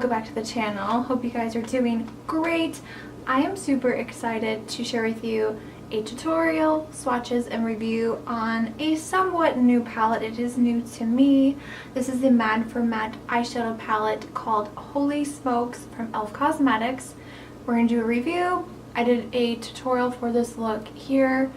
welcome back to the channel. Hope you guys are doing great. I am super excited to share with you a tutorial, swatches, and review on a somewhat new palette. It is new to me. This is the Mad for Matte eyeshadow palette called Holy Smokes from e.l.f. Cosmetics. We're going to do a review. I did a tutorial for this look here,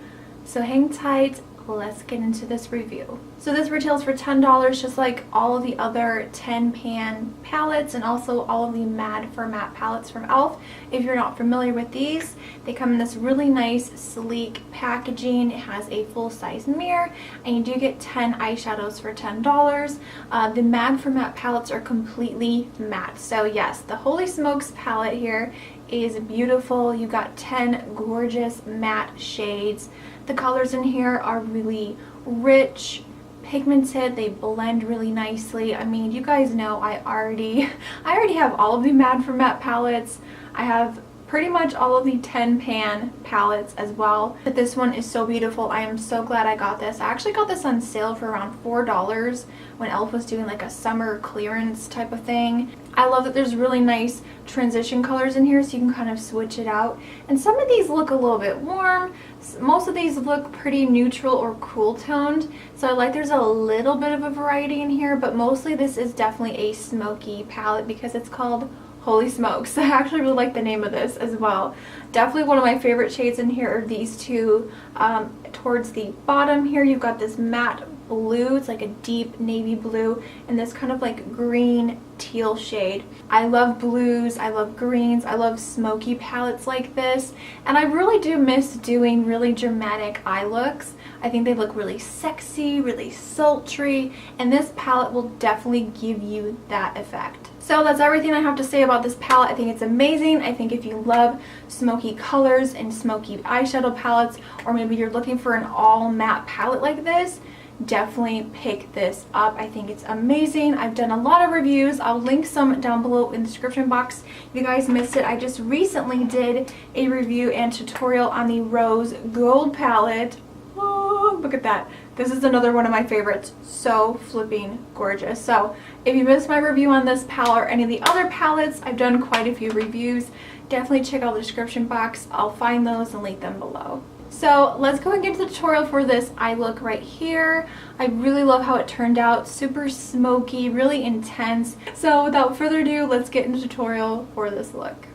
so hang tight. Let's get into this review. So this retails for $10, just like all of the other 10 pan palettes and also all of the Mad for Matte palettes from e.l.f. If you're not familiar with these, they come in this really nice sleek packaging. It has a full-size mirror and you do get 10 eyeshadows for $10. The Mad for Matte palettes are completely matte. So yes, the Holy Smokes palette here is beautiful. You got 10 gorgeous matte shades. The colors in here are really rich, pigmented. They blend really nicely. I mean, you guys know I already have all of the Mad for Matte palettes. I have pretty much all of the 10 pan palettes as well, but this one is so beautiful. I am so glad I got this. I actually got this on sale for around $4 when e.l.f. was doing like a summer clearance type of thing. I love that there's really nice transition colors in here, so you can kind of switch it out. And some of these look a little bit warm. Most of these look pretty neutral or cool toned. So I like there's a little bit of a variety in here, but mostly this is definitely a smoky palette because it's called Holy Smokes. I actually really like the name of this as well. Definitely one of my favorite shades in here are these two. Towards the bottom here, you've got this matte blue. It's like a deep navy blue and this kind of like green teal shade. I love blues, I love greens, I love smoky palettes like this, and I really do miss doing really dramatic eye looks. I think they look really sexy, really sultry, and this palette will definitely give you that effect. So that's everything I have to say about this palette. I think it's amazing. I think if you love smoky colors and smoky eyeshadow palettes, or maybe you're looking for an all matte palette like this, definitely pick this up. I think it's amazing. I've done a lot of reviews. I'll link some down below in the description box. If you guys missed it, I just recently did a review and tutorial on the Rose Gold palette. Oh, look at that. This is another one of my favorites. So flipping gorgeous. So if you missed my review on this palette or any of the other palettes, I've done quite a few reviews. Definitely check out the description box. I'll find those and link them below. So let's go and get into the tutorial for this eye look right here. I really love how it turned out. Super smoky, really intense. So without further ado, let's get into the tutorial for this look.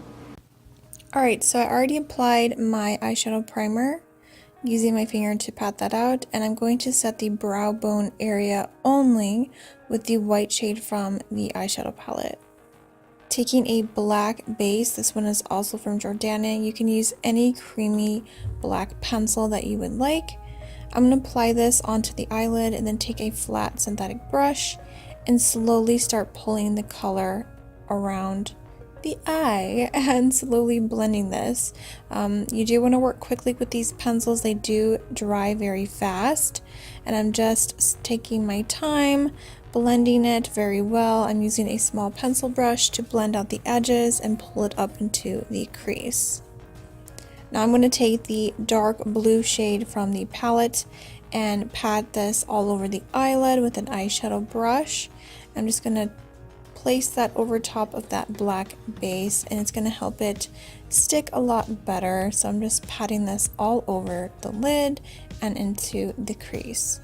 Alright, so I already applied my eyeshadow primer using my finger to pat that out, and I'm going to set the brow bone area only with the white shade from the eyeshadow palette. Taking a black base, this one is also from Jordana. You can use any creamy black pencil that you would like. I'm going to apply this onto the eyelid and then take a flat synthetic brush and slowly start pulling the color around the eye and slowly blending this. You do want to work quickly with these pencils. They do dry very fast, and I'm just taking my time blending it very well. I'm using a small pencil brush to blend out the edges and pull it up into the crease. Now I'm going to take the dark blue shade from the palette and pat this all over the eyelid with an eyeshadow brush. I'm just going to place that over top of that black base, and it's going to help it stick a lot better. So I'm just patting this all over the lid and into the crease.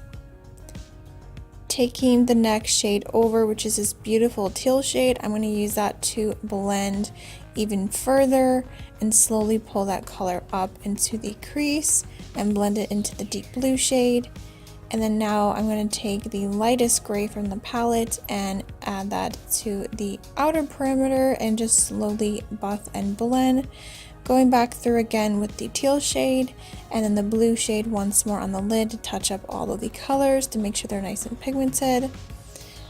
Taking the next shade over, which is this beautiful teal shade, I'm going to use that to blend even further and slowly pull that color up into the crease and blend it into the deep blue shade. And then now I'm going to take the lightest gray from the palette and add that to the outer perimeter and just slowly buff and blend. Going back through again with the teal shade and then the blue shade once more on the lid to touch up all of the colors to make sure they're nice and pigmented.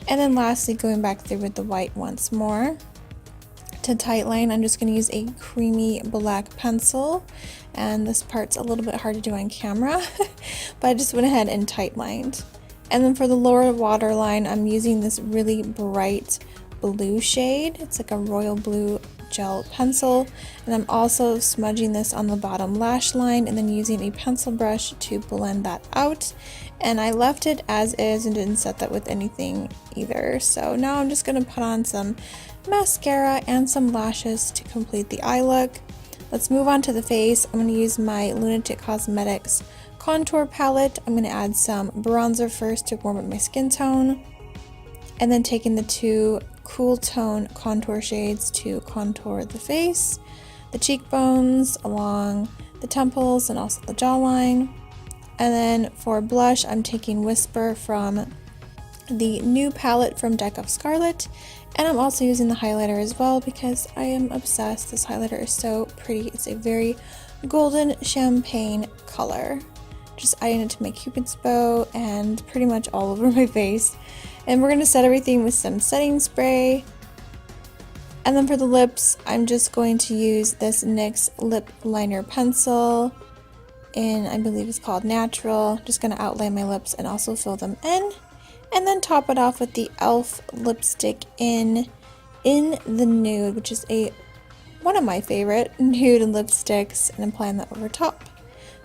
And then lastly, going back through with the white once more. To tightline, I'm just going to use a creamy black pencil, and this part's a little bit hard to do on camera, but I just went ahead and tightlined. And then for the lower waterline, I'm using this really bright blue shade. It's like a royal blue gel pencil, and I'm also smudging this on the bottom lash line and then using a pencil brush to blend that out and I left it as is and didn't set that with anything either. So now I'm just going to put on some mascara and some lashes to complete the eye look. Let's move on to the face. I'm going to use my Lunatic Cosmetics contour palette. I'm going to add some bronzer first to warm up my skin tone, and then taking the two cool tone contour shades to contour the face, the cheekbones, along the temples, and also the jawline. And then for blush, I'm taking Whisper from the new palette from Deck of Scarlet, and I'm also using the highlighter as well because I am obsessed. This highlighter is so pretty. It's a very golden champagne color. Just adding it to my Cupid's bow and pretty much all over my face. And we're going to set everything with some setting spray. And then for the lips, I'm just going to use this NYX lip liner pencil in, I believe it's called Natural. Just going to outline my lips and also fill them in. And then top it off with the e.l.f. lipstick in the nude, which is one of my favorite nude lipsticks, and applying that over top.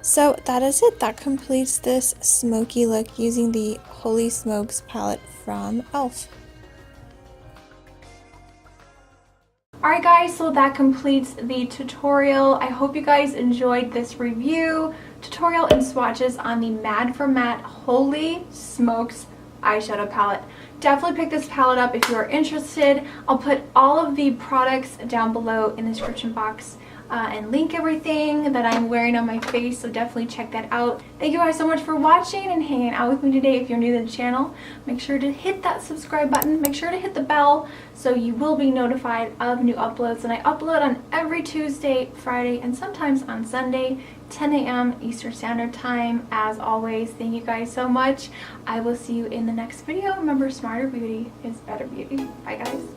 So that is it. That completes this smoky look using the Holy Smokes palette from e.l.f. Alright guys, so that completes the tutorial. I hope you guys enjoyed this review, tutorial, and swatches on the Mad for Matte Holy Smokes eyeshadow palette. Definitely pick this palette up if you are interested. I'll put all of the products down below in the description box and link everything that I'm wearing on my face, so definitely check that out. Thank you guys so much for watching and hanging out with me today. If you're new to the channel, make sure to hit that subscribe button. Make sure to hit the bell so you will be notified of new uploads. And I upload on every Tuesday, Friday, and sometimes on Sunday, 10 a.m. Eastern Standard Time. As always, thank you guys so much. I will see you in the next video. Remember, smarter beauty is better beauty. Bye guys.